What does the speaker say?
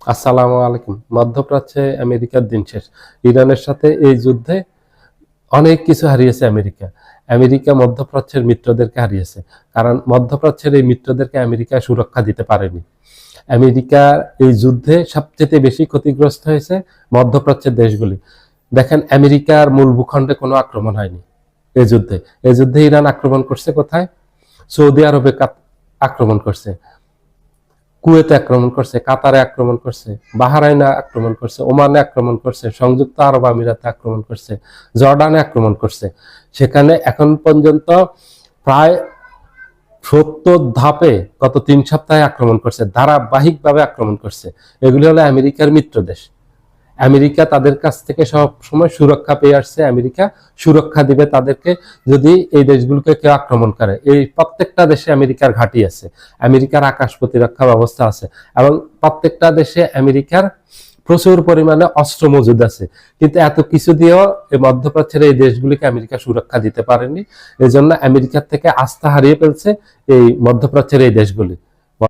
আসসালামু আলাইকুম। মধ্যপ্রাচ্যে আমেরিকার দিন শেষ। ইরানের সাথে এই যুদ্ধে অনেক কিছু হারিয়েছে আমেরিকা। আমেরিকা মধ্যপ্রাচ্যের মিত্রদেরকে হারিয়েছে। কারণ মধ্যপ্রাচ্যের এই মিত্রদেরকে আমেরিকা সুরক্ষা দিতে পারেনি। আমেরিকা এই যুদ্ধে সবচেয়ে বেশি ক্ষতিগ্রস্ত হয়েছে মধ্যপ্রাচ্যের দেশগুলি। দেখেন, আমেরিকার মূল ভূখণ্ডে কোনো আক্রমণ হয়নি এই যুদ্ধে। এই যুদ্ধে ইরান আক্রমণ করছে কোথায়? সৌদি আরবে আক্রমণ করছে, কুয়েতে আক্রমণ করছে, কাতারে আক্রমণ করছে, বাহরাইনে আক্রমণ করছে, ওমানে আক্রমণ করছে, সংযুক্ত আরব আমিরাতে আক্রমণ করছে, জর্ডানে আক্রমণ করছে। সেখানে এখন পর্যন্ত প্রায় 70 ধাপে গত 3 সপ্তাহে আক্রমণ করছে, ধারাবাহিকভাবে আক্রমণ করছে। এগুলি হলো আমেরিকার মিত্র দেশ। আমেরিকা তাদের কাছ থেকে সব সময় সুরক্ষা পেয়ে আসছে। আমেরিকা সুরক্ষা দিবে তাদেরকে যদি এই দেশগুলোকে কেউ আক্রমণ করে। এই প্রত্যেকটা দেশে আমেরিকার ঘাঁটি আছে, আমেরিকার আকাশ প্রতিরক্ষা ব্যবস্থা আছে, এবং প্রত্যেকটা দেশে আমেরিকার প্রচুর পরিমাণে অস্ত্র মজুদ আছে। কিন্তু এত কিছু দিয়েও এই মধ্যপ্রাচ্যের এই দেশগুলিকে আমেরিকা সুরক্ষা দিতে পারেনি। এই জন্য আমেরিকার থেকে আস্থা হারিয়ে ফেলছে এই মধ্যপ্রাচ্যের এই দেশগুলি।